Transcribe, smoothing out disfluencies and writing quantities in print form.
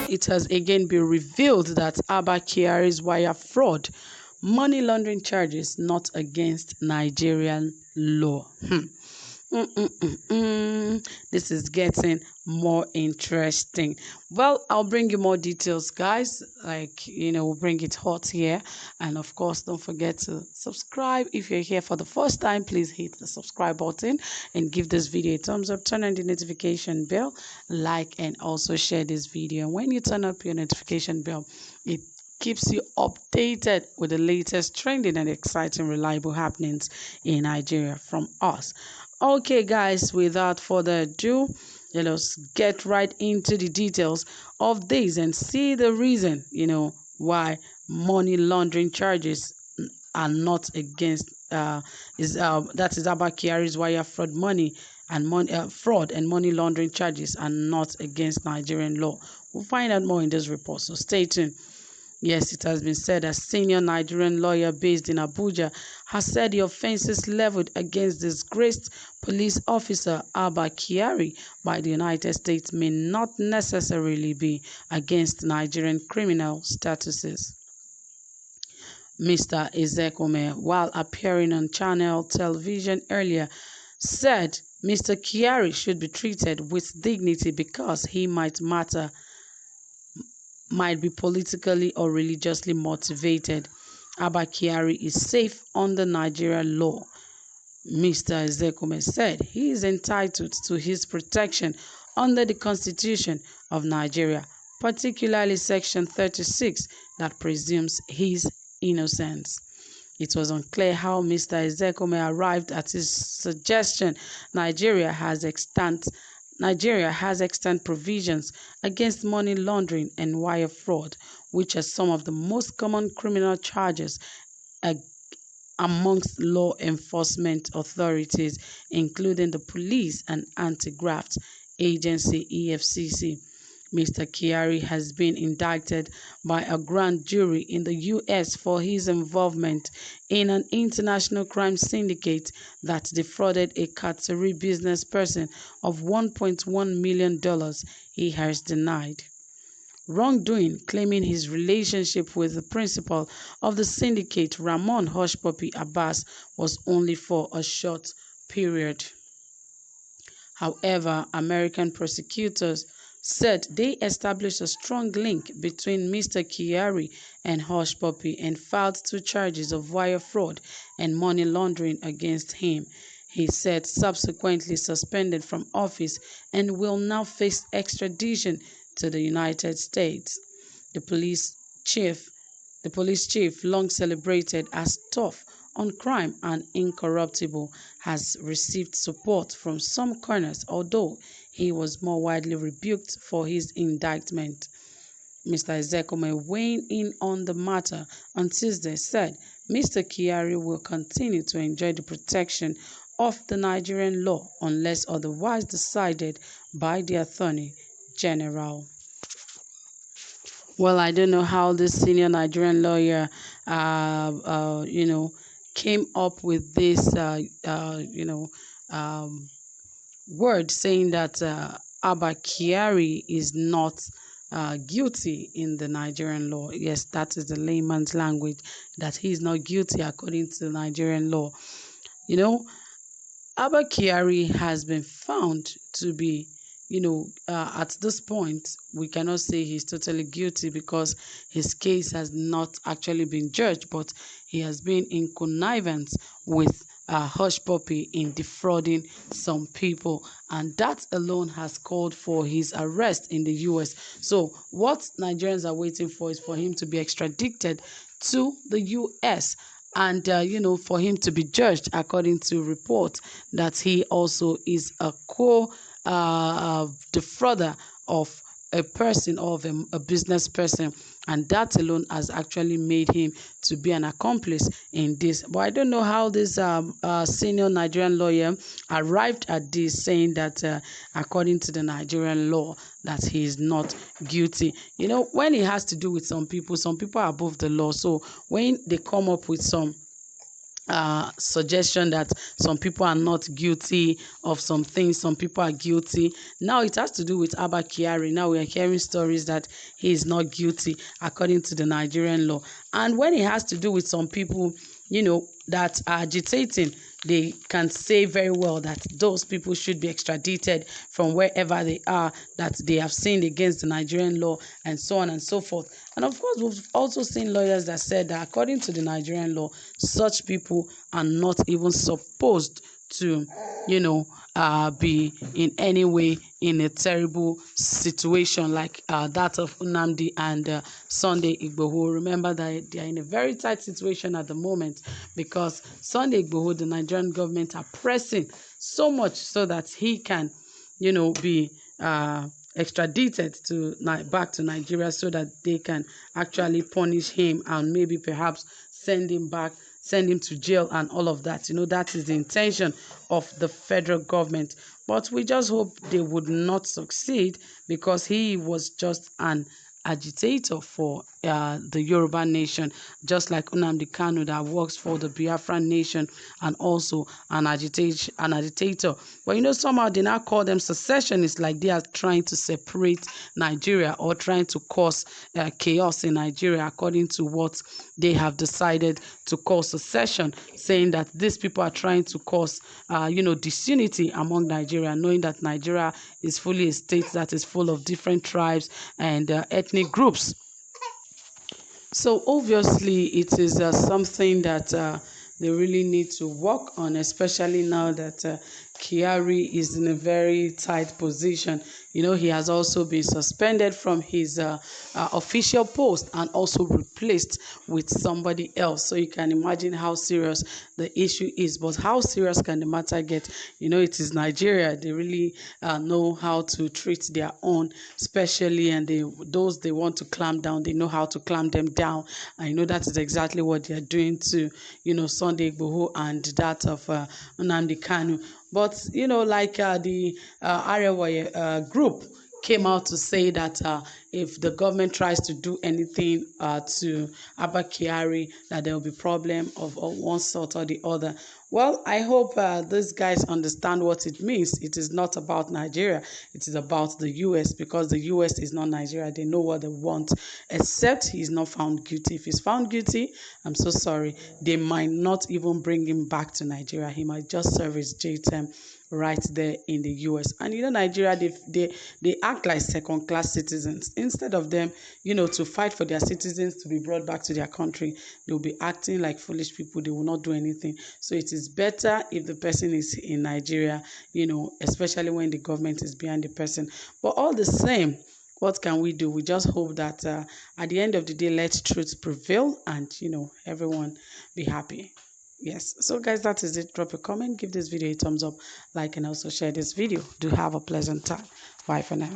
it has again been revealed that Abba Kyari's wire fraud, money laundering charges not against Nigerian law. This is getting more interesting. Well, I'll bring you more details, guys. We'll bring it hot here. And of course, don't forget to subscribe. If you're here for the first time, please hit the subscribe button and give this video a thumbs up. Turn on the notification bell, like, and also share this video. And when you turn up your notification bell, it keeps you updated with the latest trending and exciting reliable happenings in Nigeria from us. Okay, guys, without further ado, let us get right into the details of this and see the reason, why money laundering charges are not against that is Abba Kyari's wire fraud fraud and money laundering charges are not against Nigerian law. We'll find out more in this report, so stay tuned. Yes, it has been said a senior Nigerian lawyer based in Abuja has said the offenses leveled against disgraced police officer Abba Kyari by the United States may not necessarily be against Nigerian criminal statuses. Mr. Ezekome, while appearing on channel television earlier, said Mr. Kyari should be treated with dignity because he might be politically or religiously motivated. Abba Kyari is safe under Nigerian law. Mr. Ezekome said he is entitled to his protection under the Constitution of Nigeria, particularly Section 36 that presumes his innocence. It was unclear how Mr. Ezekome arrived at his suggestion. Nigeria has extant provisions against money laundering and wire fraud, which are some of the most common criminal charges amongst law enforcement authorities, including the police and anti-graft agency EFCC. Mr. Kyari has been indicted by a grand jury in the U.S. for his involvement in an international crime syndicate that defrauded a Kyari business person of $1.1 million he has denied wrongdoing, claiming his relationship with the principal of the syndicate, Ramon Hushpuppi Abbas, was only for a short period. However, American prosecutors said they established a strong link between Mr. Kyari and Hushpuppi and filed 2 charges of wire fraud and money laundering against him. He said subsequently suspended from office and will now face extradition to the United States. The police chief, long celebrated as tough on crime and incorruptible, has received support from some corners, although he was more widely rebuked for his indictment. Mr. Ezekome, weighing in on the matter on Tuesday, said Mr. Kyari will continue to enjoy the protection of the Nigerian law unless otherwise decided by the Attorney General. Well, I don't know how this senior Nigerian lawyer, came up with this, word saying that Abba Kyari is not guilty in the Nigerian law. Yes, that is the layman's language, that he is not guilty according to Nigerian law. Abba Kyari has been found to be, at this point, we cannot say he's totally guilty because his case has not actually been judged, but he has been in connivance with Hushpuppi in defrauding some people, and that alone has called for his arrest in the U.S. So what Nigerians are waiting for is for him to be extradited to the U.S. and, for him to be judged according to reports that he also is a defrauder of a person, of a business person, and that alone has actually made him to be an accomplice in this. But I don't know how this senior Nigerian lawyer arrived at this, saying that according to the Nigerian law that he is not guilty. When it has to do with some people are above the law. So when they come up with some suggestion that some people are not guilty of some things, some people are guilty. Now it has to do with Abba Kyari. Now we are hearing stories that he is not guilty according to the Nigerian law. And when it has to do with some people, that are agitating, they can say very well that those people should be extradited from wherever they are, that they have sinned against the Nigerian law, and so on and so forth. And of course, we've also seen lawyers that said that according to the Nigerian law, such people are not even supposed to, be in any way in a terrible situation like that of Nnamdi and Sunday Igboho. Remember that they are in a very tight situation at the moment because Sunday Igboho, the Nigerian government, are pressing so much so that he can, be extradited back to Nigeria so that they can actually punish him and maybe perhaps send him back, send him to jail and all of that. That is the intention of the federal government. But we just hope they would not succeed because he was just an agitator for the Yoruba nation, just like Nnamdi Kanu that works for the Biafran nation and also an agitator. But somehow they now call them secessionists, like they are trying to separate Nigeria or trying to cause chaos in Nigeria, according to what they have decided to call secession, saying that these people are trying to cause, disunity among Nigeria, knowing that Nigeria is fully a state that is full of different tribes and ethnic groups. So obviously, it is something that they really need to work on, especially now that Kyari is in a very tight position. He has also been suspended from his official post and also replaced with somebody else. So you can imagine how serious the issue is. But how serious can the matter get? It is Nigeria. They really know how to treat their own, especially, and those they want to clamp down, they know how to clamp them down. I know that is exactly what they are doing to, Sunday Igboho and that of Nnamdi Kanu. But, like the Arewa group came out to say that if the government tries to do anything to Abba Kyari, that there will be problem of one sort or the other. Well, I hope these guys understand what it means. It is not about Nigeria. It is about the U.S. because the U.S. is not Nigeria. They know what they want, except he's not found guilty. If he's found guilty, I'm so sorry. They might not even bring him back to Nigeria. He might just serve his jail term right there in the US. And Nigeria, they act like second-class citizens. Instead of them, to fight for their citizens to be brought back to their country, they'll be acting like foolish people. They will not do anything. So it is better if the person is in Nigeria, especially when the government is behind the person. But all the same, what can we do? We just hope that at the end of the day, let truth prevail and, everyone be happy. Yes. So guys, that is it. Drop a comment, give this video a thumbs up, like, and also share this video. Do have a pleasant time. Bye for now.